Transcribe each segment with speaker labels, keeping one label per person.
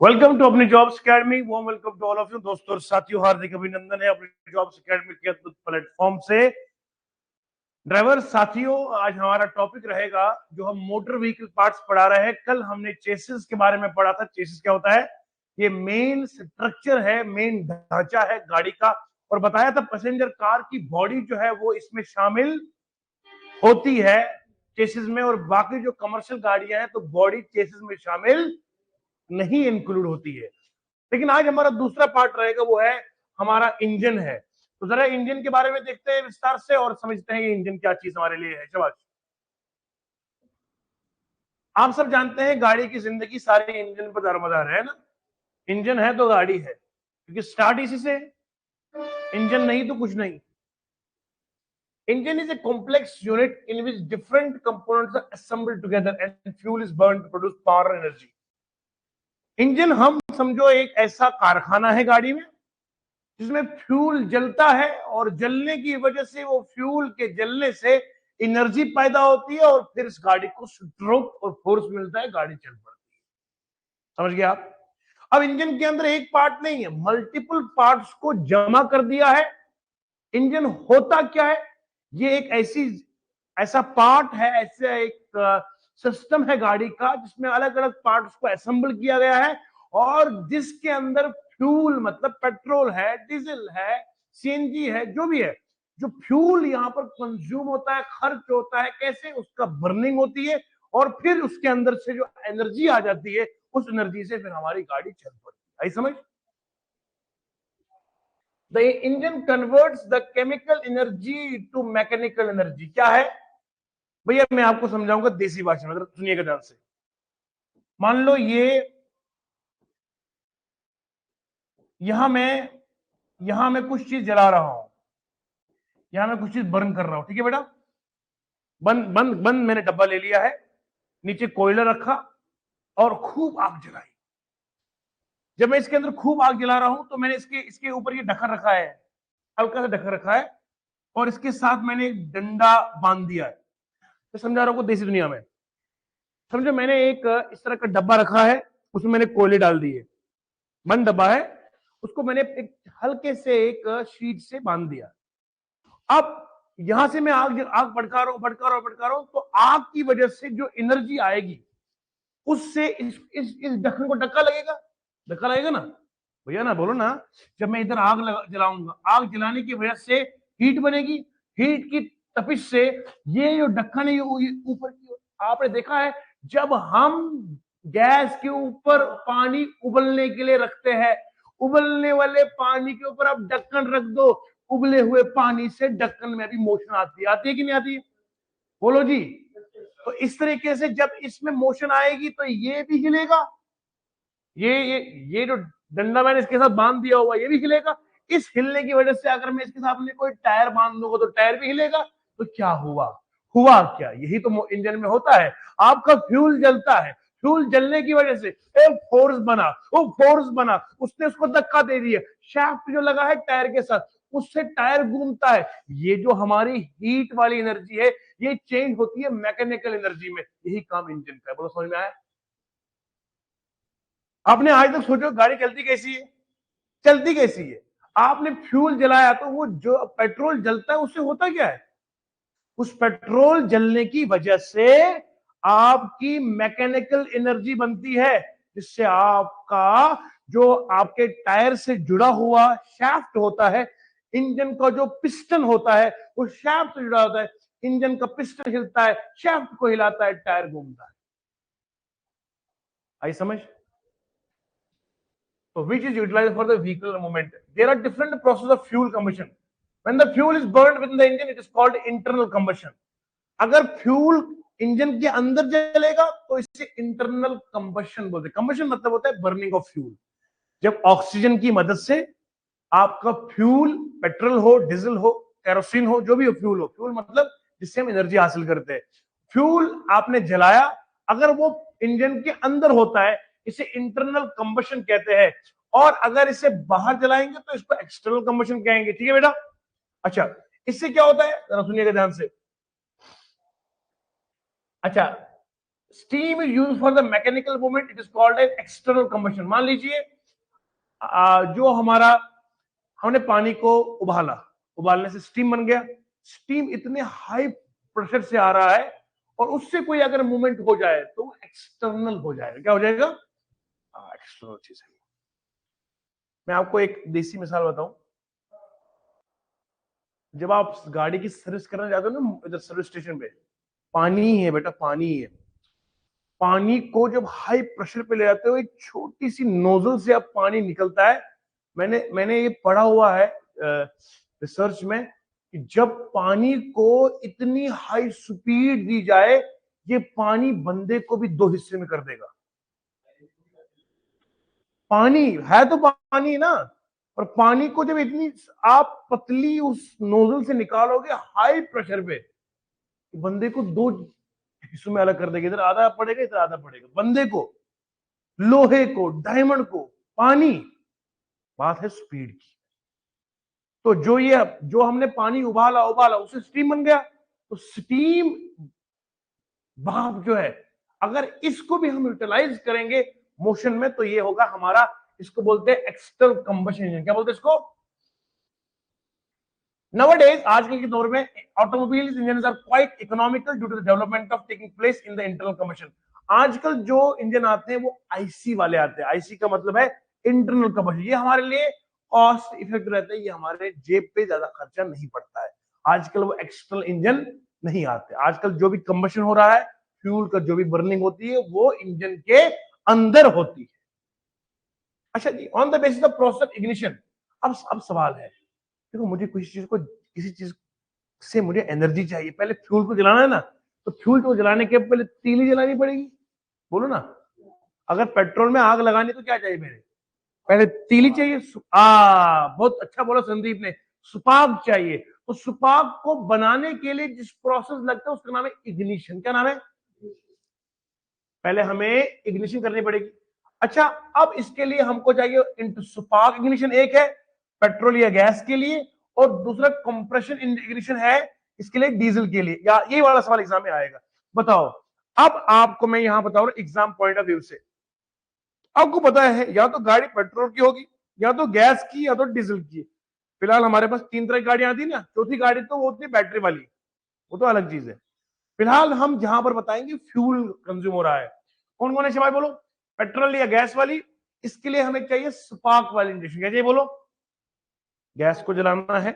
Speaker 1: Welcome to अपनी jobs academy. Warm welcome to all of you दोस्तों और साथियों, हार्दिक अभिनंदन है अपनी जॉब्स अकेडमी के अद्भुत प्लेटफॉर्म से। ड्राइवर साथियों, आज हमारा टॉपिक रहेगा जो हम मोटर व्हीकल पार्ट्स पढ़ा रहे हैं। कल हमने चेसिस के बारे में पढ़ा था। चेसिस क्या होता है? ये मेन स्ट्रक्चर है, मेन ढांचा है गाड़ी का, और बताया था पैसेंजर कार की बॉडी जो है वो इसमें शामिल होती है चेसिस में, और बाकी जो कमर्शियल गाड़ियां हैं तो बॉडी चेसिस में शामिल नहीं इंक्लूड होती है। लेकिन आज हमारा दूसरा पार्ट रहेगा, वो है हमारा इंजन है। तो जरा इंजन के बारे में देखते हैं विस्तार से और समझते हैं ये इंजन क्या चीज हमारे लिए है। शाबाश। आप सब जानते हैं गाड़ी की जिंदगी सारे इंजन पर दारोमदार है ना। इंजन है तो गाड़ी है, क्योंकि स्टार्ट इसी से। इंजन नहीं तो कुछ नहीं। Engine is a complex unit in which different components are assembled together and fuel is burned to produce power and energy. Engine हम समझो एक ऐसा कारखाना है गाड़ी में जिसमें फ्यूल जलता है, और जलने की वजह से वो फ्यूल के जलने से एनर्जी पैदा होती है, और फिर इस गाड़ी को स्ट्रोक और फोर्स मिलता है, गाड़ी चल पड़ती है। समझ गए आप? अब इंजन के अंदर एक पार्ट नहीं है, मल्टीपल पार्ट्स को जमा कर दिया है। इंजन होता क्या है? ये एक ऐसा पार्ट है, ऐसा एक सिस्टम है गाड़ी का जिसमें अलग अलग पार्ट्स को असेंबल किया गया है, और जिसके अंदर फ्यूल मतलब पेट्रोल है, डीजल है, सीएनजी है, जो भी है, जो फ्यूल यहाँ पर कंज्यूम होता है, खर्च होता है, कैसे उसका बर्निंग होती है, और फिर उसके अंदर से जो एनर्जी आ जाती है, उस एनर्जी से फिर हमारी गाड़ी चल पड़ती है। आई समझ? The engine converts the chemical energy to mechanical energy। क्या है भैया? मैं आपको समझाऊंगा देसी भाषा में, सुनिएगा ध्यान से। मान लो यहां मैं कुछ चीज जला रहा हूं, यहां मैं कुछ चीज बर्न कर रहा हूं, ठीक है बेटा? बंद बंद बंद मैंने डब्बा ले लिया है, नीचे कोयला रखा और खूब आग जलाई। जब मैं इसके अंदर खूब आग जला रहा हूं तो मैंने इसके ऊपर ये ढक्कन रखा है, हल्का सा ढक्कन रखा है, और इसके साथ मैंने एक डंडा बांध दिया है। मैं समझा रहा हूं देसी दुनिया में। समझो मैंने एक इस तरह का डब्बा रखा है, उसमें मैंने कोयले डाल दिए, बंद डब्बा है, उसको मैंने एक हल्के से एक शीट से बांध दिया। अब यहां से मैं आग आग भड़का रहा हूं, तो आग की वजह से जो एनर्जी आएगी उससे इस ढक्कन को धक्का लगेगा ना भैया, ना बोलो ना। जब मैं इधर आग जलाऊंगा, आग जलाने की वजह से हीट बनेगी, हीट की तपिश से ये जो ढक्कन है ये ऊपर की। आपने देखा है जब हम गैस के ऊपर पानी उबलने के लिए रखते हैं, उबलने वाले पानी के ऊपर आप ढक्कन रख दो, उबले हुए पानी से ढक्कन में भी मोशन आती है कि नहीं आती है? बोलो जी। तो इस तरीके से जब इसमें मोशन आएगी तो ये भी हिलेगा, ये जो डंडा मैंने इसके साथ बांध दिया हुआ ये भी हिलेगा। इस हिलने की वजह से अगर मैं इसके साथ में कोई टायर बांध दूंगा तो टायर भी हिलेगा। तो क्या हुआ क्या? यही तो इंजन में होता है। आपका फ्यूल जलता है, फ्यूल जलने की वजह से एक फोर्स बना, उसने उसको धक्का दे दिया, शाफ्ट जो लगा है टायर के साथ, उससे टायर घूमता है। ये जो हमारी हीट वाली एनर्जी है ये चेंज होती है मैकेनिकल एनर्जी में। यही काम इंजन का है। बोलो समझ में आया? आपने आज तक सोचो गाड़ी चलती कैसी है? आपने फ्यूल जलाया तो वो जो पेट्रोल जलता है उससे होता क्या है? उस पेट्रोल जलने की वजह से आपकी मैकेनिकल एनर्जी बनती है, जिससे आपका जो आपके टायर से जुड़ा हुआ शाफ्ट होता है, इंजन का जो पिस्टन होता है वो शाफ्ट से जुड़ा होता है। इंजन का पिस्टन हिलता है, शाफ्ट को हिलाता है, टायर घूमता है। आई समझ? So which is utilized for the vehicular movement. There are different processes of fuel combustion. When the fuel is burned within the engine, it is called internal combustion. अगर fuel engine के अंदर जलेगा तो इसे internal combustion बोलते हैं। Combustion मतलब होता है बर्निंग ऑफ फ्यूल। जब ऑक्सीजन की मदद से आपका फ्यूल, पेट्रोल हो, डीजल हो, केरोसिन हो, जो भी हो, फ्यूल मतलब जिससे हम एनर्जी हासिल करते हैं, फ्यूल आपने जलाया, अगर वो इंजन के अंदर होता है इसे इंटरनल कंबशन कहते हैं, और अगर इसे बाहर जलाएंगे तो इसको एक्सटर्नल कंबशन कहेंगे। ठीक है बेटा? अच्छा, इससे क्या होता है जरा सुनिएगा ध्यान से। अच्छा, steam is use for the mechanical movement, it is called as external combustion. मान लीजिए जो हमारा, हमने पानी को उबाला, उबालने से स्टीम बन गया। स्टीम इतने हाई प्रेशर से आ रहा है और उससे कोई अगर मूवमेंट हो जाए तो वो एक्सटर्नल हो जाएगा। क्या हो जाएगा? एक्सटर्नल चीज है। मैं आपको एक देसी मिसाल बताऊं। जब आप गाड़ी की सर्विस करने जाते हो ना, इधर सर्विस स्टेशन पे, पानी ही है बेटा, पानी ही है। पानी को जब हाई प्रेशर पे ले जाते हो, एक छोटी सी नोजल से अब पानी निकलता है। मैंने ये पढ़ा हुआ है रिसर्च में कि जब पानी को इतनी हाई स्पीड दी जाए, ये पानी बंदे को भी दो हिस्से में कर देगा। पानी है तो पानी ना, और पानी को जब इतनी आप पतली उस नोजल से निकालोगे हाई प्रेशर पे, बंदे को दो हिस्सों में अलग कर देगा। इधर आधा पड़ेगा, इधर आधा पड़ेगा। बंदे को, लोहे को, डायमंड को, पानी। बात है स्पीड की। तो जो हमने पानी उबाला उबाला उससे स्टीम बन गया। तो स्टीम भाप जो है, अगर इसको भी हम यूटिलाइज करेंगे मोशन में, तो ये होगा हमारा, इसको बोलते हैं एक्सटर्नल कंबशन इंजन। क्या बोलते हैं इसको? Nowadays, आजकल के दौर में automobile engine are quite economical due to the development of taking place in the internal combustion. आजकल जो इंजन आते हैं वो आईसी वाले आते हैं। आईसी का मतलब है इंटरनल कंबशन। ये हमारे लिए कॉस्ट इफेक्टिव रहता है, ये हमारे जेब पे ज्यादा खर्चा नहीं पड़ता है। आजकल वो एक्सटर्नल इंजन नहीं आते। आजकल जो भी कंबशन हो रहा है, फ्यूल का जो भी बर्निंग होती है, वो इंजन के अंदर होती है। अच्छा जी, on the basis of process ignition. अब सवाल है, देखो मुझे किसी चीज से मुझे एनर्जी चाहिए। पहले फ्यूल को जलाना है ना, तो फ्यूल को जलाने के पहले तीली जलानी पड़ेगी। बोलो ना, अगर पेट्रोल में आग लगानी तो क्या चाहिए? मेरे पहले तीली चाहिए। बहुत अच्छा बोला संदीप ने, सुपाग चाहिए। तो सुपाग को बनाने के लिए जिस प्रोसेस लगता है उसका नाम है इग्निशन। क्या नाम है? पहले हमें इग्निशन करनी पड़ेगी। अच्छा, अब इसके लिए हमको चाहिए सुपाग इग्निशन। एक है पेट्रोल या गैस के लिए, और दूसरा कंप्रेशन इग्निशन है इसके लिए, डीजल के लिए। या ये वाला सवाल एग्जाम में आएगा। बताओ, अब आपको मैं यहां बताऊं एग्जाम पॉइंट ऑफ व्यू से। आपको पता है या तो गाड़ी पेट्रोल की होगी, या तो गैस की, या तो डीजल की। फिलहाल हमारे पास तीन तरह की गाड़ियां आती है ना, चौथी गाड़ी तो वो होती है बैटरी वाली, वो तो अलग चीज है। फिलहाल हम जहां पर बताएंगे फ्यूल कंज्यूम हो रहा है, कौन कौन है भाई बोलो? पेट्रोल या गैस वाली। इसके लिए हमें चाहिए स्पार्क वाली इंजेक्शन। क्या चाहिए बोलो? गैस को जलाना है,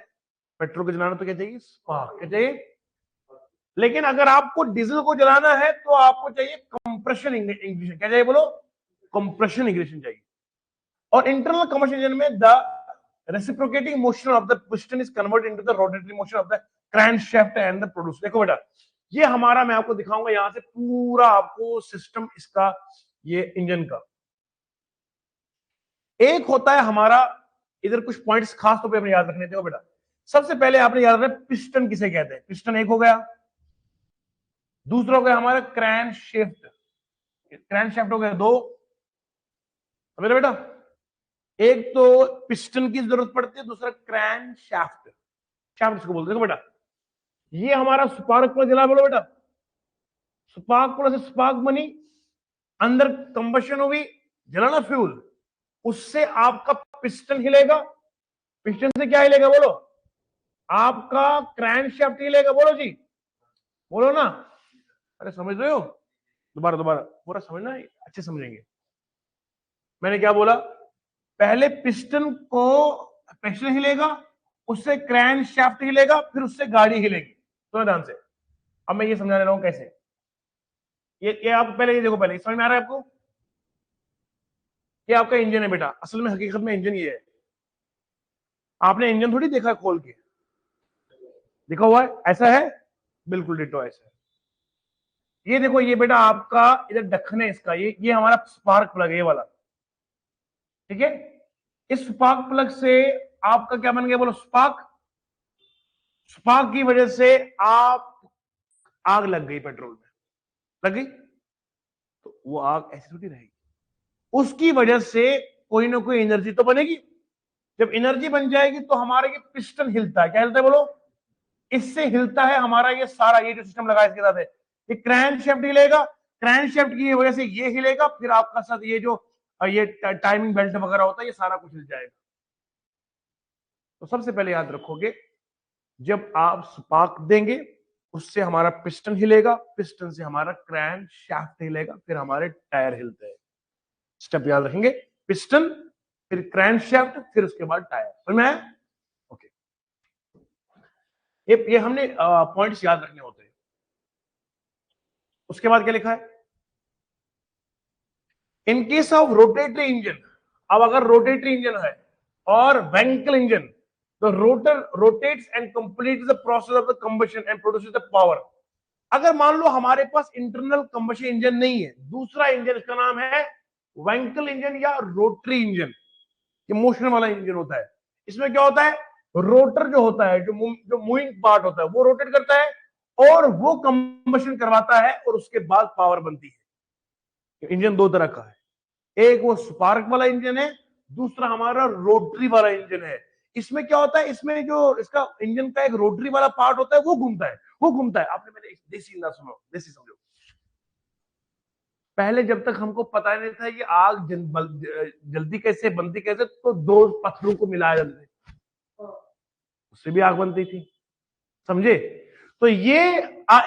Speaker 1: पेट्रोल को जलाना, तो क्या चाहिए? स्पार्क। क्या चाहिए? लेकिन अगर आपको डीजल को जलाना है तो आपको चाहिए कंप्रेशन इग्निशन। क्या चाहिए बोलो? कंप्रेशन इग्निशन चाहिए। और इंटरनल कंबशन इंजन में the reciprocating motion of the piston is converted into the rotary motion of the crankshaft and the produce. देखो बेटा, ये हमारा, मैं आपको दिखाऊंगा यहां से पूरा आपको सिस्टम इसका, ये इंजन का। एक होता है हमारा, इधर कुछ पॉइंट्स खास तौर पे अपने याद रखने थे बेटा। सबसे पहले आपने याद रखना पिस्टन किसे कहते हैं। पिस्टन एक हो गया, दूसरा हो गया हमारा क्रैंक शेफ्ट। क्रैंक शेफ्ट हो गया दो। मेरा बेटा, एक तो पिस्टन की जरूरत पड़ती है, दूसरा क्रैंक शाफ्ट। शाफ्ट इसको बोलते हैं बेटा। ये हमारा स्पार्क प्लग जला, बोलो बेटा। स्पार्क प्लग से स्पार्क बनी, अंदर कंबशन हुई, जलाना फ्यूल, उससे आपका पिस्टन हिलेगा। पिस्टन से क्या हिलेगा बोलो? आपका क्रैंकशाफ्ट हिलेगा। बोलो जी, बोलो ना। अरे समझ रहे हो? दोबारा दोबारा पूरा समझना, अच्छे समझेंगे। मैंने क्या बोला? पहले पिस्टन हिलेगा, उससे क्रैंकशाफ्ट हिलेगा, फिर उससे गाड़ी हिलेगी। सुनो ध्यान से, अब मैं ये समझा रहा हूं कैसे। ये आप पहले ये देखो, पहले समझ में आ रहा है आपको? ये आपका इंजन है बेटा। असल में हकीकत में इंजन ये है। आपने इंजन थोड़ी देखा खोल के, देखा हुआ है ऐसा है, बिल्कुल डिटो ऐसा है। ये देखो, ये बेटा आपका इधर ढक्कन है इसका, ये हमारा स्पार्क प्लग है, ये वाला। ठीक है, इस स्पार्क प्लग से आपका क्या बन गया बोलो? स्पार्क। स्पार्क की वजह से आप, आग लग गई पेट्रोल में, लग गई, तो वो आग ऐसी थोड़ी रहेगी, उसकी वजह से कोई ना कोई एनर्जी तो बनेगी। जब एनर्जी बन जाएगी तो हमारा ये पिस्टन हिलता है। क्या हिलता है बोलो? इससे हिलता है हमारा ये सारा, ये जो सिस्टम लगा है इसके साथ है, ये क्रैंक शाफ्ट हिलेगा, क्रैंकशाफ्ट की वजह से ये हिलेगा, फिर आपका साथ ये जो ये टाइमिंग बेल्ट वगैरह होता है, ये सारा कुछ हिल जाएगा। तो सबसे पहले याद रखोगे, जब आप स्पार्क देंगे उससे हमारा पिस्टन हिलेगा, पिस्टन से हमारा क्रैंक शाफ्ट हिलेगा, फिर हमारे टायर हिलते हैं। स्टेप याद रखेंगे, पिस्टन, फिर क्रैंक शाफ्ट, फिर उसके बाद टायर। समझ में आया? ओके, ये हमने पॉइंट्स याद रखने होते हैं। उसके बाद क्या लिखा है? In case of rotary engine, अब अगर रोटेटरी इंजन है और Wankel engine, the rotor rotates and completes the process of the combustion and produces the power। अगर मान लो हमारे पास इंटरनल कंबशन इंजन नहीं है, दूसरा इंजन, इसका नाम है वेंकल इंजन या रोटरी इंजन, ये मोशन वाला इंजन होता है। इसमें क्या होता है, रोटर जो होता है, जो मूविंग पार्ट होता है, वो रोटेट करता है और वो कंबशन करवाता है और उसके बाद पावर बनती है। इंजन दो तरह का है, एक वो स्पार्क वाला इंजन है, दूसरा हमारा रोटरी वाला इंजन है। इसमें क्या होता है, इसमें जो इसका इंजन का एक रोटरी वाला पार्ट होता है वो घूमता है, वो घूमता है। आपने मेरे देसी ना सुनो, देसी समझो। पहले जब तक हमको पता नहीं था ये आग जल्दी कैसे बनती कैसे, तो दो पत्थरों को मिलाया जाता था, उससे भी आग बनती थी। समझे? तो ये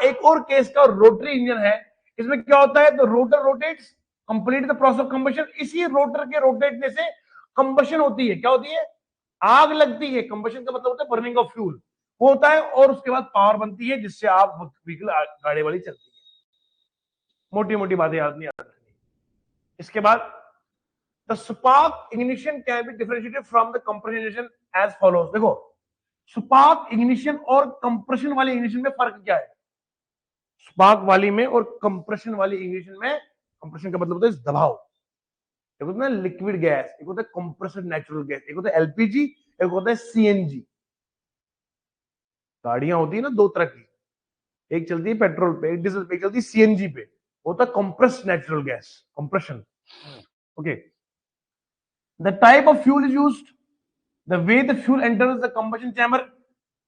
Speaker 1: एक और केस का रोटरी इंजन है। इसमें क्या होता है, तो rotor rotates, complete the process of combustion. इसी रोटर के रोटेटने से कंबशन होती है। क्या होती है? आग लगती है। कंबशन का मतलब होता है बर्निंग ऑफ फ्यूल, वो होता है, और उसके बाद पावर बनती है, जिससे आप व्हीकल गाड़ी वाली चलती है। मोटी मोटी बातें याद नहीं याद रखनी। इसके बाद the spark ignition can be differentiated from the compression ignition as follows. देखो, स्पार्क इग्निशन और कंप्रेशन वाली इग्निशन में फर्क क्या है? स्पार्क वाली में और कंप्रेशन वाली इग्निशन में, कंप्रेशन का मतलब होता है दबाव, एक होता है लिक्विड गैस, एक होता है कंप्रेस्ड नेचुरल गैस, एक होता है एलपीजी, एक होता है सीएनजी। गाड़ियां होती है ना दो तरह की, एक चलती है पेट्रोल पे, एक डीजल पे, एक चलती है सीएनजी पे, होता है compressed natural gas, compression. Okay, the type of fuel is used, the way the fuel enters the combustion chamber,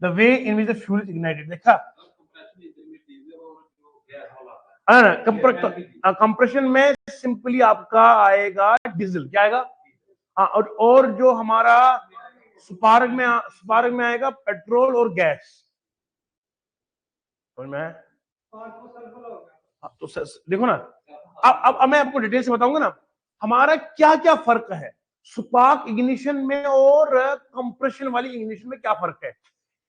Speaker 1: the way in which the fuel is ignited. देखा, कंप्रेशन में सिंपली आपका आएगा डीजल, क्या आएगा? हाँ, और जो हमारा स्पार्क में आएगा पेट्रोल और गैस। समझ में? तो देखो ना, अब मैं आपको डिटेल से बताऊंगा ना हमारा क्या क्या फर्क है स्पार्क इग्निशन में और कंप्रेशन वाली इग्निशन में, क्या फर्क है।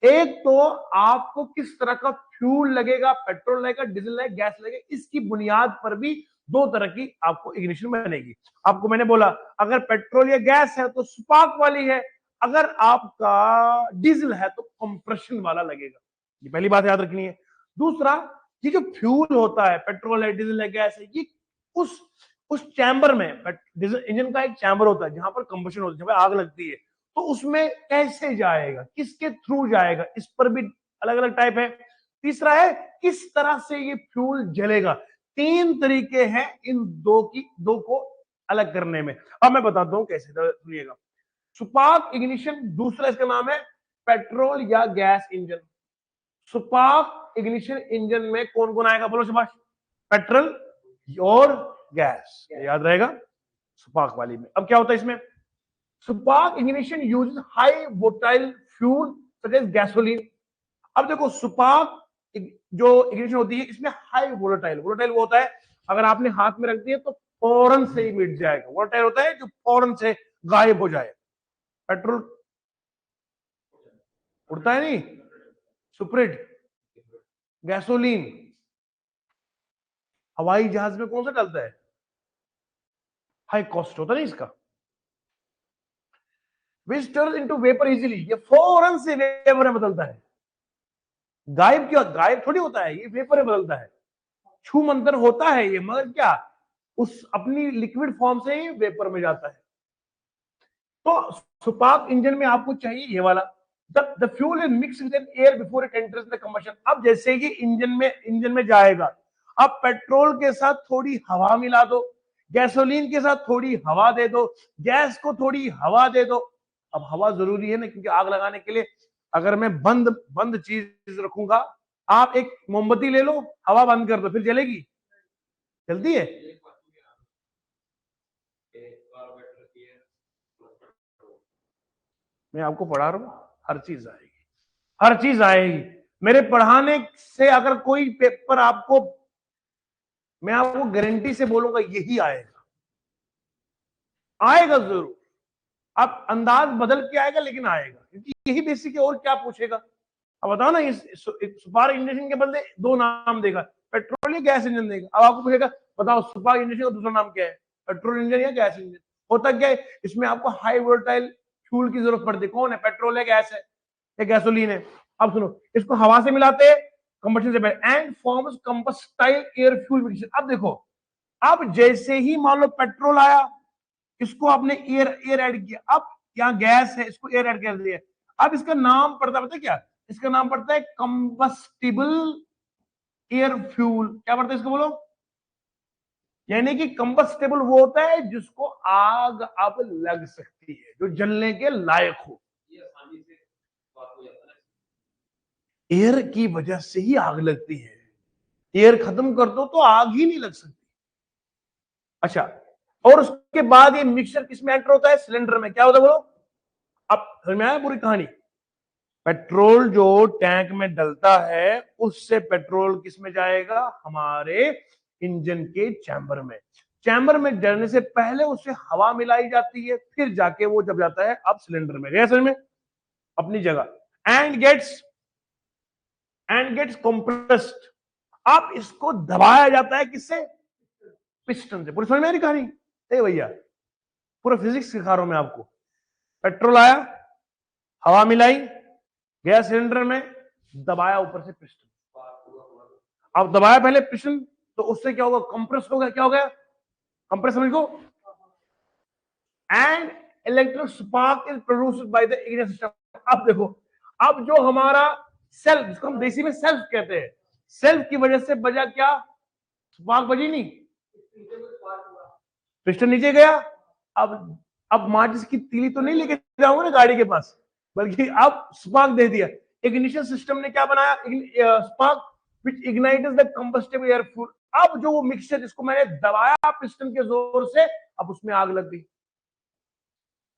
Speaker 1: एक तो आपको किस तरह का फ्यूल लगेगा, पेट्रोल लगेगा, डीजल लगेगा, गैस लगेगा, इसकी बुनियाद पर भी दो तरह की आपको इग्निशन बनेगी। आपको मैंने बोला अगर पेट्रोल या गैस है तो स्पार्क वाली है, अगर आपका डीजल है तो कंप्रेशन वाला लगेगा। ये पहली बात याद रखनी है। दूसरा, ये जो फ्यूल होता है, पेट्रोल है, डीजल है, गैस है, ये उस चैम्बर में, डीजल इंजन का एक चैम्बर होता है जहां पर कंबशन होता है, जहां पर आग लगती है, तो उसमें कैसे जाएगा, किसके थ्रू जाएगा, इस पर भी अलग अलग टाइप है। तीसरा है किस तरह से ये फ्यूल जलेगा। तीन तरीके हैं इन दो को अलग करने में। अब मैं बताता हूं कैसे, सुनिएगा। स्पार्क इग्निशन, दूसरा इसका नाम है पेट्रोल या gas engine. Spark ignition engine में कौन कौन आएगा, बोलो शाबाश? पेट्रोल और गैस, याद रहेगा स्पार्क वाली में। अब क्या होता है इसमें, spark ignition uses high volatile fuel such as gasoline. अब देखो, स्पार्क जो इग्निशन होती है इसमें हाई वोलेटाइल, वोलेटाइल वो होता है अगर आपने हाथ में रख दिया तो फौरन से ही मिट जाएगा। वोलेटाइल होता है जो फौरन से गायब हो जाए। पेट्रोल उड़ता है नहीं, सुप्रिट, गैसोलीन हवाई जहाज में कौन सा डलता है, हाई कॉस्ट होता है ना इसका। Which turns into vapour easily, ये फौरन से वेपर में बदलता है। गायब क्यों, गायब थोड़ी होता है, ये वेपर में बदलता है। छू मंतर होता है ये, मगर क्या उस अपनी लिक्विड फॉर्म से ही वेपर में जाता है। तो स्पार्क इंजन में आपको चाहिए ये वाला, the fuel is mix with air before it enters the combustion. अब जैसे ही इंजन में जाएगा, अब पेट्रोल के साथ थोड़ी हवा मिला दो, गैसोलीन के साथ थोड़ी हवा दे दो, गैस को थोड़ी हवा दे दो। अब हवा जरूरी है ना, क्योंकि आग लगाने के लिए अगर मैं बंद बंद चीज रखूंगा, आप एक मोमबत्ती ले लो, हवा बंद कर दो, फिर जलेगी? चलती है? मैं आपको पढ़ा रहा हूं, हर चीज आएगी, हर चीज आएगी मेरे पढ़ाने से। अगर कोई पेपर आपको, मैं आपको गारंटी से बोलूंगा यही आएगा, आएगा जरूर। अब अंदाज बदल के आएगा लेकिन आएगा, क्योंकि यही बेसिक है। और क्या पूछेगा? अब बताओ ना, इस स्पार्क इंजेक्शन के बदले दो नाम देगा, पेट्रोल या गैस इंजन देगा। अब आपको पूछेगा बताओ स्पार्क इंजेक्शन का दूसरा नाम क्या है, पेट्रोल इंजन या गैस इंजन? होता क्या है, इसमें आपको हाई वोल्टाइल फ्यूल की जरूरत पड़ती है। कौन है, पेट्रोल है, गैस है या गैसोलीन है? अब सुनो, इसको हवा से मिलाते हैं कंबशन से पहले, and forms combustible air fuel mixture. अब देखो, अब जैसे ही मान लो पेट्रोल आया, इसको आपने एयर ऐड किया, अब यहाँ गैस है, इसको एयर ऐड कर दिया, अब इसका नाम पड़ता है, पता है क्या? इसका नाम पड़ता है कंबस्टिबल एयर फ्यूल। क्या पड़ता है इसको, बोलो? यानी कि कंबस्टेबल वो होता है जिसको आग अब लग सकती है, जो जलने के लायक हो। एयर की वजह से ही आग लगती है, एयर खत्म कर दो तो आग ही नहीं लग सकती। अच्छा, और उसके बाद ये मिक्सचर किसमें एंटर होता है? सिलेंडर में। क्या होता है, बोलो? अब समझ में आया पूरी कहानी? पेट्रोल जो टैंक में डलता है, उससे पेट्रोल किस में जाएगा? हमारे इंजन के चैम्बर में। चैम्बर में डलने से पहले उससे हवा मिलाई जाती है, फिर जाके वो जब जाता है अब सिलेंडर में। गया समझ में? अपनी जगह। And gets compressed. अब इसको दबाया जाता है किससे? पिस्टन से। पूरी समझ में आ रही कहानी? भैया पूरा फिजिक्स सिखा रहा हूं मैं आपको। पेट्रोल आया, हवा मिलाई, गया सिलेंडर में, दबाया ऊपर से पिस्टन। अब दबाया पहले पिस्टन, तो उससे क्या होगा? कंप्रेस हो गया। क्या हो गया? कंप्रेस समझ को। And electric spark is produced by the ignition system. अब देखो, अब जो हमारा सेल्फ, जिसको हम देसी में सेल्फ कहते हैं, सेल्फ की वजह से बजा क्या? स्पार्क बजी नहीं, पिस्टन नीचे गया। अब माचिस की तीली तो नहीं लेके जाऊंगा ना गाड़ी के पास, बल्कि अब स्पार्क दे दिया। इग्निशन सिस्टम ने क्या बनाया? Spark which ignites the combustible air fuel. अब जो वो मिक्सचर जिसको मैंने दबाया पिस्टन के जोर से, अब उसमें आग लग गई,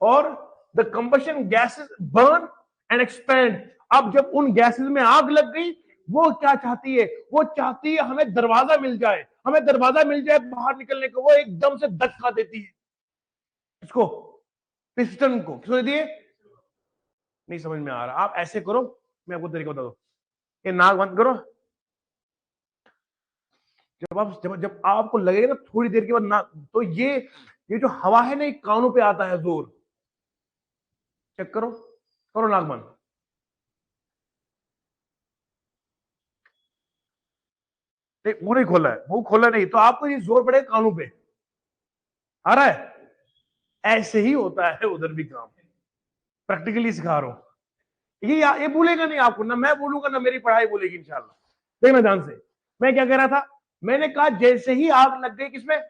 Speaker 1: और the combustion gases burn and expand. अब जब उन गैसेस में आग लग गई, वो क्या चाहती है? वो चाहती है हमें दरवाजा मिल जाए, हमें दरवाजा मिल जाए बाहर निकलने को। वो एकदम से धक्का देती है इसको, पिस्टन को। किसको देती है? नहीं समझ में आ रहा? आप ऐसे करो, मैं आपको तरीका बता दो। ये नाक बंद करो। जब आपको लगेगा ना थोड़ी देर के बाद ना, तो ये जो हवा है ना, ये कानों पे आता है जोर। चेक करो, करो नाक बंद। मुंह नहीं खोला है, मुंह खोला नहीं, तो आपको ये जोर पड़ेगा कानों पे। आ रहा है? ऐसे ही होता है उधर भी काम, प्रैक्टिकली सिखा रहा हूं। ये बोलेगा नहीं आपको, ना मैं बोलूंगा ना मेरी पढ़ाई बोलेगी इंशाल्लाह। देखना ध्यान से, मैं क्या कह रहा था? मैंने कहा जैसे ही आग लग गई किसमें?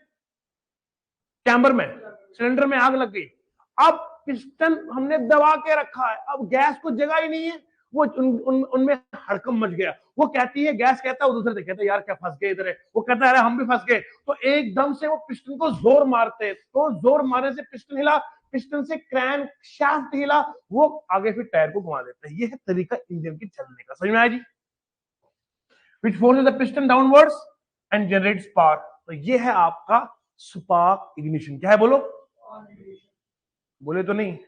Speaker 1: चैम्बर में, सिलेंडर में आग लग गई। अब पिस्टन हमने दबा के रखा है, अब गैस को जगह ही नहीं है। वो उनमें हड़कंप मच गया। वो कहती है, गैस कहता है, वो दूसरे से कहता है यार क्या फंस गए इधर है। वो कहता है अरे हम भी फंस गए। तो एकदम से वो पिस्टन को जोर मारते, तो जोर मारने से पिस्टन हिला, पिस्टन से क्रैंक शाफ्ट हिला, वो आगे फिर टायर को घुमा देता है। ये है तरीका इंजन के चलने का। समझ में आया जी? which forces the piston downwards and generates spark। तो ये है आपका स्पार्क इग्निशन। क्या है बोलो? बोले तो नहीं?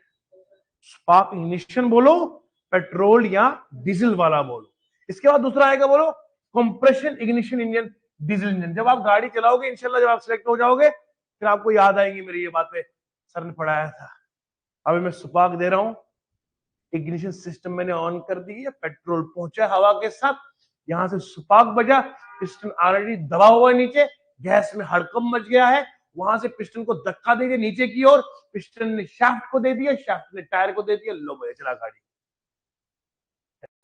Speaker 1: स्पार्क इग्निशन बोलो, पेट्रोल या डीजल वाला बोलो। इसके बाद दूसरा आएगा, बोलो compression ignition engine, diesel engine. जब आप गाड़ी चलाओगे इंशाल्लाह, जब आप सिलेक्ट हो जाओगे, फिर आपको याद आएंगी मेरी ये बातें, सर ने पढ़ाया था। अभी मैं स्पार्क दे रहा हूं, इग्निशन सिस्टम मैंने ऑन कर दी है, पेट्रोल पहुंचा हवा के साथ, यहां से स्पार्क बजा, पिस्टन ऑलरेडी दबा हुआ है नीचे, गैस में हड़कंप मच गया है, वहां से पिस्टन को धक्का दे दिया नीचे की ओर, पिस्टन ने शाफ्ट को दे दिया, शाफ्ट ने टायर को दे दिया, लो भैया चला गाड़ी।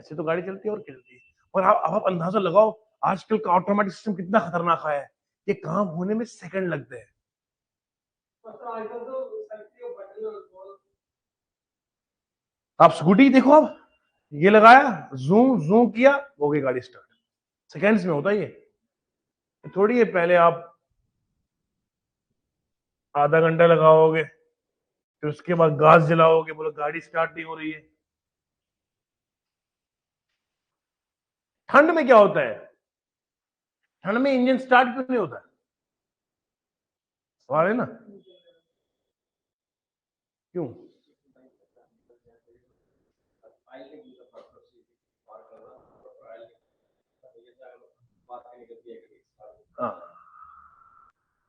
Speaker 1: ऐसे तो गाड़ी चलती है और चलती है। और आप अंदाजा लगाओ आजकल का ऑटोमेटिक सिस्टम कितना खतरनाक है। ये काम होने में सेकंड लगते हैं। आप स्कूटी देखो, अब ये लगाया, जूम किया, हो गई गाड़ी स्टार्ट। सेकंड्स में होता है ये, थोड़ी है। पहले आप आधा घंटा लगाओगे, फिर उसके बाद गैस जलाओगे, बोलो गाड़ी स्टार्ट नहीं हो रही है। ठंड में क्या होता है? ठंड में इंजन स्टार्ट क्यों नहीं होता? सवाल है ना, क्यों? हाँ,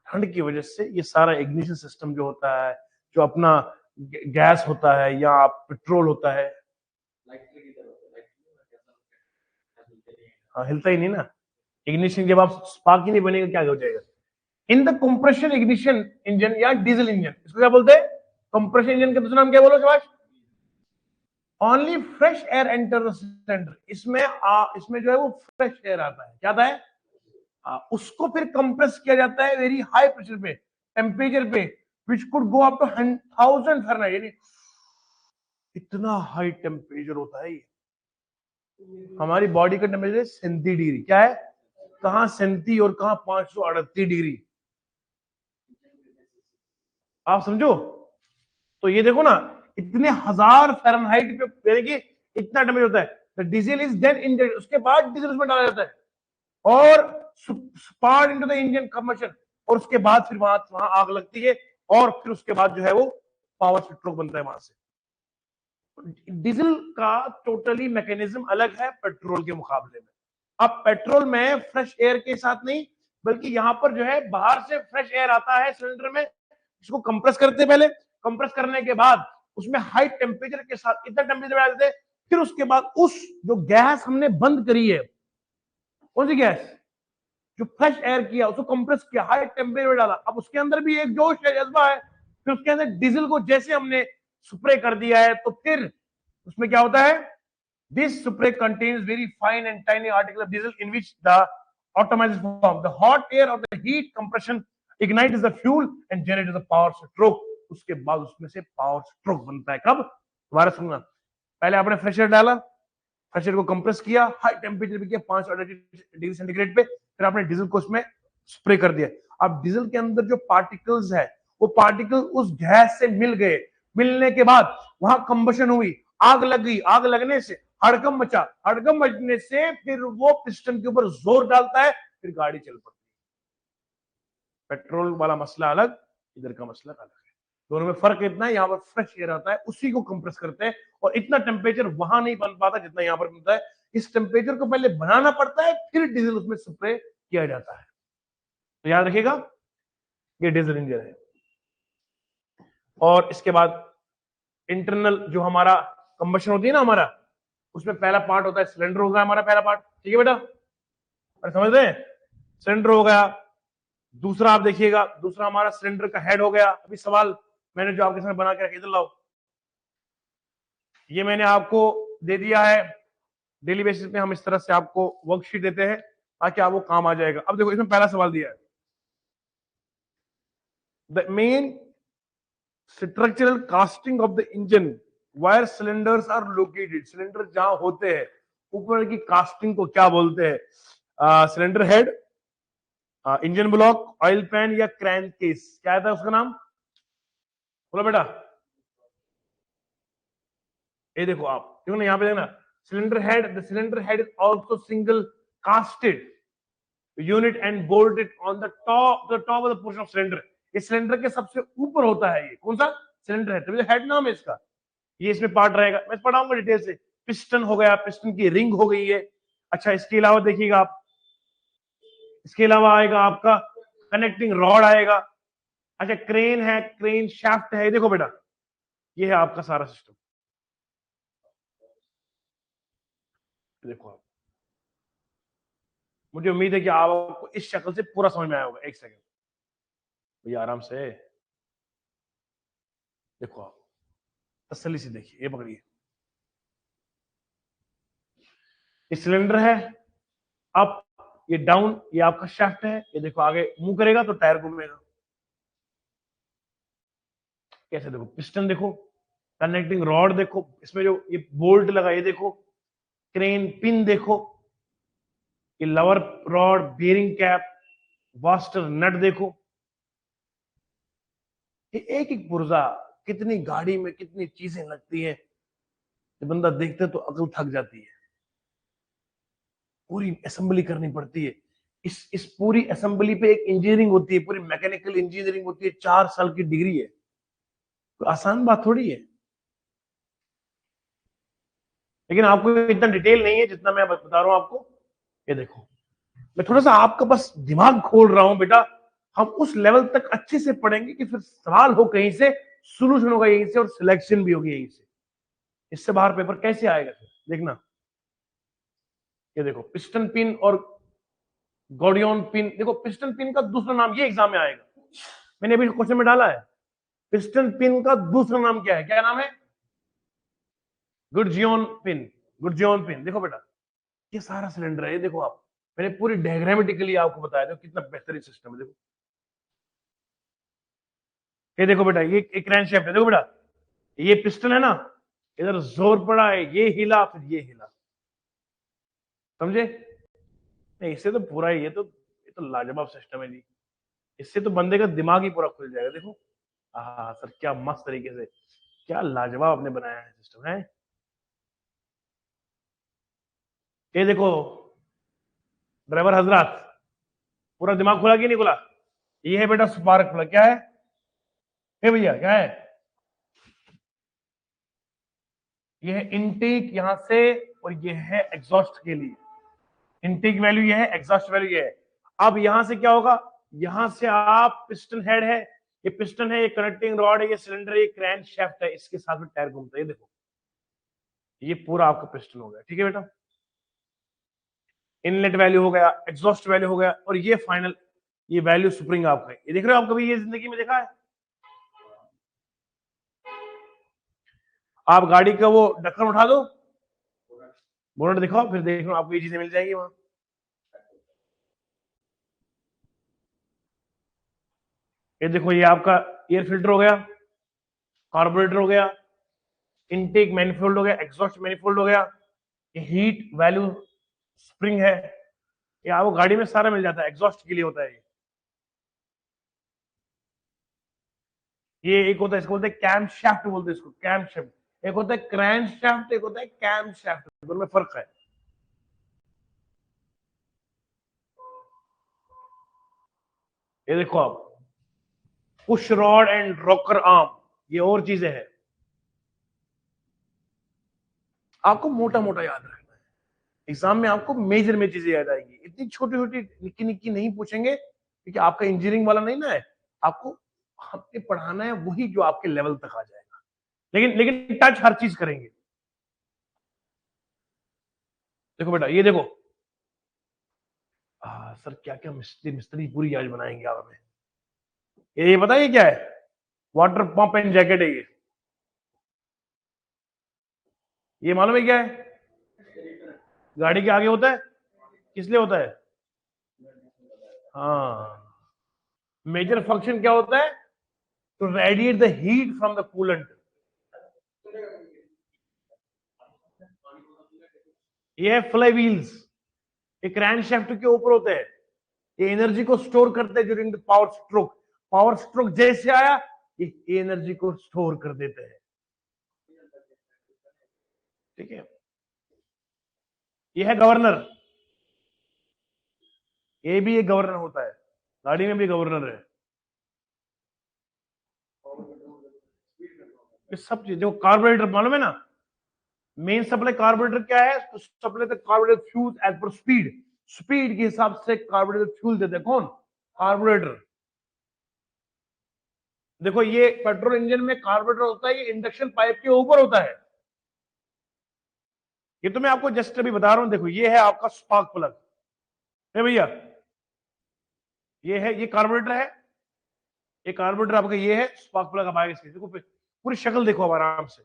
Speaker 1: ठंड की वजह से ये सारा इग्निशन सिस्टम जो होता है, जो अपना गैस होता है या पेट्रोल होता है, हाँ, हिलता ही नहीं ना। इग्निशन जब आप स्पार्क ही नहीं बनेगा, क्या हो जाएगा? In the compression ignition engine या डीजल इंजन, इसको क्या बोलते हैं? कंप्रेशन इंजन का दूसरा नाम क्या बोलो Subhash? Only fresh air enter the cylinder. इसमें जो है वो फ्रेश एयर आता है। क्या आता है? उसको फिर कंप्रेस किया जाता है वेरी हाई प्रेशर पे, टेम्परेचर पे, which could go up to 1000 Fahrenheit. यानी इतना हाई टेम्परेचर होता है ये। हमारी बॉडी का टेम्परेचर 37 डिग्री। क्या है? कहां 37 और कहां 538 डिग्री। आप समझो। तो ये देखो ना, इतने 1000 फ़ारेनहाइट पे, यानी कि इतना टेम्परेचर होता है। डीजल इज देन इंजेक्टेड, उसके बाद डीजल उसमें डाला जाता है और स्पार्ड इनटू द इंजन कंबशन, और उसके बाद फिर वहां आग लगती है, और फिर उसके बाद जो है वो पावर स्ट्रोक बनता है वहां से। डीजल का टोटली मैकेनिज्म अलग है पेट्रोल के मुकाबले में। अब पेट्रोल में फ्रेश एयर के साथ नहीं, बल्कि यहां पर जो है बाहर से फ्रेश एयर आता है सिलेंडर में, इसको कंप्रेस करते हैं पहले। कंप्रेस करने के बाद उसमें हाई टेम्परेचर के साथ इतना टेम्परेचर बढ़ा देते हैं, फिर उसके बाद उस जो गैस हमने बंद करी है, कौन सी गैस? जो फ्रेश एयर किया, उसको कंप्रेस किया, हाई टेम्परेचर डाला, अब उसके अंदर भी एक जोश है, जज्बा है। फिर उसके अंदर डीजल को जैसे हमने स्प्रे कर दिया है, तो फिर उसमें क्या होता है? This spray contains very fine and tiny article of diesel in which the atomized form the hot air of the heat compression ignite the fuel and generate the power stroke. उसके बाद उसमें से पावर स्ट्रोक बनता है। कब? दोबारा सुनना। पहले आपने फ्रेश एयर डाला, फ्रेश को कंप्रेस किया, हाई टेम्परेचर पे किया 5 डिग्री सेंटीग्रेड पे, फिर आपने डीजल को उसमें स्प्रे कर दिया। अब डीजल के अंदर जो पार्टिकल्स है, वो पार्टिकल उस गैस से मिल गए। मिलने के बाद वहां कंबशन हुई, आग लग गई। आग लगने से हड़कंप मचा, हड़कंप मचने से फिर वो पिस्टन के ऊपर जोर डालता है, फिर गाड़ी चल पड़ती है। पेट्रोल वाला मसला अलग, इधर का मसला अलग है। दोनों में फर्क इतना है, यहाँ पर फ्रेश एयर आता है, उसी को कंप्रेस करते हैं, और इतना टेम्परेचर वहां नहीं बन पाता जितना यहाँ पर बनता है। इस टेम्परेचर को पहले बनाना पड़ता है, फिर डीजल उसमें स्प्रे किया जाता है। तो याद रखिएगा, ये डीजल इंजन है। और इसके बाद इंटरनल जो हमारा कंबशन होती है ना हमारा, उसमें पहला पार्ट होता है सिलेंडर, होगा हमारा पहला पार्ट। ठीक है बेटा, अरे समझते हैं? सिलेंडर हो गया। दूसरा आप देखिएगा, दूसरा हमारा सिलेंडर का हेड हो गया। अभी सवाल मैंने जो आपके सामने बना के रखा, इधर लाओ। ये मैंने आपको दे दिया है, डेली बेसिस पे हम इस तरह से आपको वर्कशीट देते हैं ताकि आपको काम आ जाएगा। अब देखो, इसमें पहला सवाल दिया है, the main structural casting of the engine where cylinders are located. Cylinder जहां होते हैं, ऊपर की कास्टिंग को क्या बोलते हैं? Cylinder head, engine block, oil pan या क्रैंक केस, क्या था उसका नाम? बोलो बेटा। ये देखो आप, देखो ना यहाँ पे, देखना, cylinder head, the cylinder head is also single casted unit and bolted on the top of the portion of cylinder. ये सिलेंडर के सबसे ऊपर होता है। ये कौन सा सिलेंडर है? तभी तो हेड नाम है इसका। ये इसमें पार्ट रहेगा, मैं पढ़ाऊंगा डिटेल से। पिस्टन हो गया, पिस्टन की रिंग हो गई है। अच्छा, इसके अलावा देखिएगा आप, इसके अलावा आएगा आपका कनेक्टिंग रॉड आएगा। अच्छा, क्रेन है, क्रेन शाफ्ट है। देखो बेटा, ये है आपका सारा सिस्टम। देखो आप, मुझे उम्मीद है कि आपको इस शक्ल से पूरा समझ में आया होगा। एक सेकंड भैया, आराम से देखो आप, तसल्ली से देखिए, ये पकड़िए, ये सिलेंडर है। अप, ये डाउन, ये आपका शाफ्ट है। ये देखो, आगे मुंह करेगा तो टायर घूमेगा। कैसे? देखो, पिस्टन देखो, कनेक्टिंग रॉड देखो, इसमें जो ये बोल्ट लगा, ये देखो, क्रेन पिन देखो, ये lever rod, bearing cap, washer nut देखो। एक एक पुर्जा, कितनी गाड़ी में कितनी चीजें लगती है, बंदा देखते तो अकल थक जाती है। पूरी असेंबली करनी पड़ती है। इस पूरी असेंबली पे एक इंजीनियरिंग होती है, पूरी मैकेनिकल इंजीनियरिंग होती है, 4 साल की डिग्री है, तो आसान बात थोड़ी है। लेकिन आपको इतना डिटेल नहीं है जितना मैं बता रहा हूं आपको। ये देखो, मैं थोड़ा सा आपका बस दिमाग खोल रहा हूं बेटा। हम उस लेवल तक अच्छे से पढ़ेंगे कि फिर सवाल हो कहीं से, सोल्यूशन होगा यहीं से, और सिलेक्शन भी होगी यहीं से। इससे बाहर पेपर कैसे आएगा फिर, देखना। ये देखो, पिस्टन पिन और गॉडियन पिन। देखो, पिस्टन पिन का दूसरा नाम, ये एग्जाम में आएगा, मैंने अभी क्वेश्चन में डाला है। पिस्टन पिन का दूसरा नाम क्या है, क्या नाम है? गुडजियन पिन। गुडजियन पिन, देखो बेटा, ये सारा सिलेंडर है। ये देखो आप, मैंने पूरी डायग्रामेटिकली आपको बताया था कितना बेहतरीन सिस्टम है। देखो, ये देखो बेटा, ये एक क्रैंकशाफ्ट है। देखो बेटा, ये पिस्टन है ना, इधर जोर पड़ा है, ये हिला, फिर ये हिला, समझे? नहीं, इससे तो पूरा ही, ये तो लाजवाब सिस्टम है जी। इससे तो बंदे का दिमाग ही पूरा खुल जाएगा। देखो, हाँ सर, क्या मस्त तरीके से, क्या लाजवाब आपने बनाया है सिस्टम है। ये देखो ड्राइवर हजरात, पूरा दिमाग खुला कि नहीं खुला? ये है बेटा स्पार्क प्लग। क्या है भैया, क्या है? ये है इनटेक यहां से, और ये है एग्जॉस्ट के लिए। इनटेक वैल्यू ये है, एग्जॉस्ट वैल्यू ये है। अब यहां से क्या होगा, यहां से आप, पिस्टन हेड है, ये पिस्टन है, ये कनेक्टिंग रॉड है, ये सिलेंडर, ये क्रैंक शाफ्ट है, इसके साथ में टायर घूमता है। ये देखो, ये पूरा आपका पिस्टन हो गया, ठीक है बेटा। इनलेट वैल्यू हो गया, एग्जॉस्ट वैल्यू हो गया, और ये फाइनल, ये वैल्यू स्प्रिंग आपका है। ये देख रहे हो आप, कभी ये जिंदगी में देखा है? आप गाड़ी का वो ढक्कन उठा दो, बोनट दिखाओ, फिर देखो आपको ये चीजें मिल जाएगी वहां। ये देखो, ये आपका एयर फिल्टर हो गया, कार्बोरेटर हो गया, इनटेक मैनिफोल्ड हो गया, एग्जॉस्ट मैनिफोल्ड हो गया, ये हीट वैल्यू स्प्रिंग है। ये आपको गाड़ी में सारा मिल जाता है, एग्जॉस्ट के लिए होता है ये एक होता है, इसको बोलते हैं कैम शाफ्ट, बोलते हैं इसको कैम शाफ्ट। एक होता है क्रैंक शाफ्ट, एक होता है कैम शाफ्ट, दोनों में फर्क है। ये देखो आप, push rod and rocker arm, ये और चीजें हैं। आपको मोटा मोटा याद रखना है, एग्जाम में आपको मेजर में चीजें याद आएगी। इतनी छोटी छोटी निक्की निक्की नहीं पूछेंगे, क्योंकि आपका इंजीनियरिंग वाला नहीं ना है। आपको हमने पढ़ाना है वही जो आपके लेवल तक आ जाएगा, लेकिन लेकिन टच हर चीज करेंगे। देखो बेटा, ये देखो, सर क्या क्या मिस्त्री मिस्त्री पूरी आज बनाएंगे आप हमें। ये पता है ये क्या है? वाटर पंप एंड जैकेट है ये मालूम है क्या है? गाड़ी के आगे होता है, किस लिए होता है? हाँ, मेजर फंक्शन क्या होता है? To radiate the heat from the coolant. ये है फ्लाई व्हील्स, ये क्रैंकशाफ्ट के ऊपर होते हैं, ये एनर्जी को स्टोर करते हैं during the power stroke. Power stroke जैसे आया, ये एनर्जी को स्टोर कर देते हैं, ठीक है। ये है गवर्नर, ये भी एक गवर्नर होता है, गाड़ी में भी गवर्नर है। ये सब चीज, जो कार्बोरेटर मालूम है ना, मेन सप्लाई कार्बोरेटर क्या है? तो supply the carburettor fuel as per speed, speed के हिसाब से कार्बोरेटर फ्यूल देते हैं कौन? कार्बोरेटर। देखो, ये पेट्रोल इंजन में कार्बोरेटर होता है, ये इंडक्शन पाइप के ऊपर होता है। ये तो मैं आपको जस्ट अभी बता रहा हूं। देखो, ये है आपका स्पार्क प्लग है भैया, ये कार्बोरेटर है, ये कार्बोरेटर आपका, ये है स्पार्क प्लग। आप आएगा इसकी, देखो पूरी शक्ल देखो अब आराम से।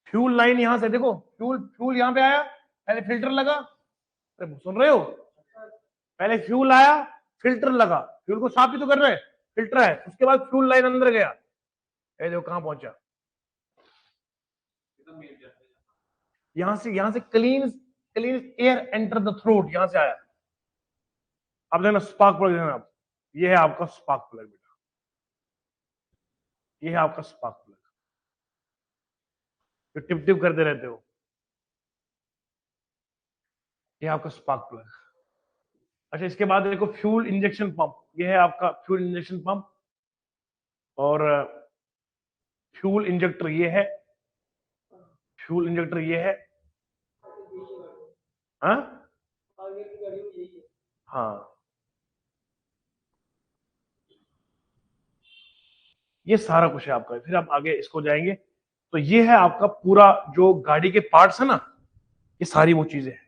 Speaker 1: फ्यूल लाइन यहां से देखो, फ्यूल फ्यूल यहां पे आया, पहले फिल्टर लगा, सुन रहे हो? पहले फ्यूल आया, फिल्टर लगा, फ्यूल को साफ ही तो कर रहे हैं, फिल्टर है, उसके बाद फ्यूल लाइन अंदर गया, ये देखो कहां पहुंचा। यहां से clean clean air enter the throat, यहां से आया। अब देखना स्पार्क प्लग, देखना आप, ये है आपका स्पार्क प्लग बेटा। ये है आपका स्पार्क प्लग, जो टिप टिप करते रहते हो, ये आपका स्पार्क प्लग। अच्छा, इसके बाद देखो फ्यूल इंजेक्शन पंप, ये है आपका फ्यूल इंजेक्शन पंप, और फ्यूल इंजेक्टर ये है, फ्यूल इंजेक्टर ये है। हाँ हाँ, ये सारा कुछ है आपका। फिर आप आगे इसको जाएंगे तो ये है आपका पूरा जो गाड़ी के पार्ट्स है ना, ये सारी वो चीजें हैं।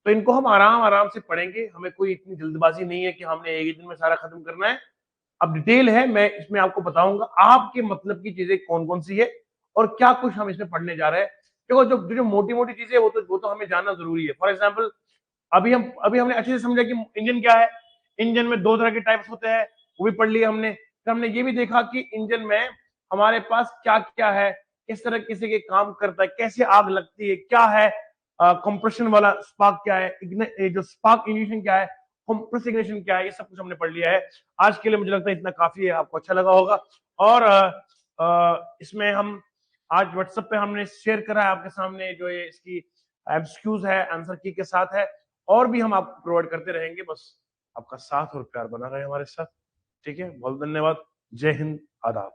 Speaker 1: तो इनको हम आराम आराम से पढ़ेंगे, हमें कोई इतनी जल्दबाजी नहीं है कि हमने एक ही दिन में सारा खत्म करना है। अब डिटेल है, मैं इसमें आपको बताऊंगा आपके मतलब की चीजें कौन कौन सी है और क्या कुछ हम इसमें पढ़ने जा रहे हैं। देखो जो जो मोटी मोटी चीजें वो तो हमें जानना जरूरी है। फॉर एग्जाम्पल अभी हमने अच्छे से समझा कि इंजन क्या है, इंजन में दो तरह के टाइप्स होते हैं, वो भी पढ़ लिया हमने। फिर हमने ये भी देखा कि इंजन में हमारे पास क्या क्या है, किस तरह किसी के काम करता है, कैसे आग लगती है, क्या है कंप्रेशन वाला स्पार्क क्या है, जो स्पार्क इग्निशन क्या है, कंप्रेस इग्निशन क्या है, ये सब कुछ हमने पढ़ लिया है। आज के लिए मुझे लगता है इतना काफी है, आपको अच्छा लगा होगा। और इसमें हम आज व्हाट्सएप पे हमने शेयर करा है आपके सामने जो ये इसकी एमसीक्यूज है, आंसर की के साथ है, और भी हम आपको प्रोवाइड करते रहेंगे। बस आपका साथ और प्यार बना रहे हमारे साथ। ठीक है, बहुत धन्यवाद। जय हिंद, आदाब।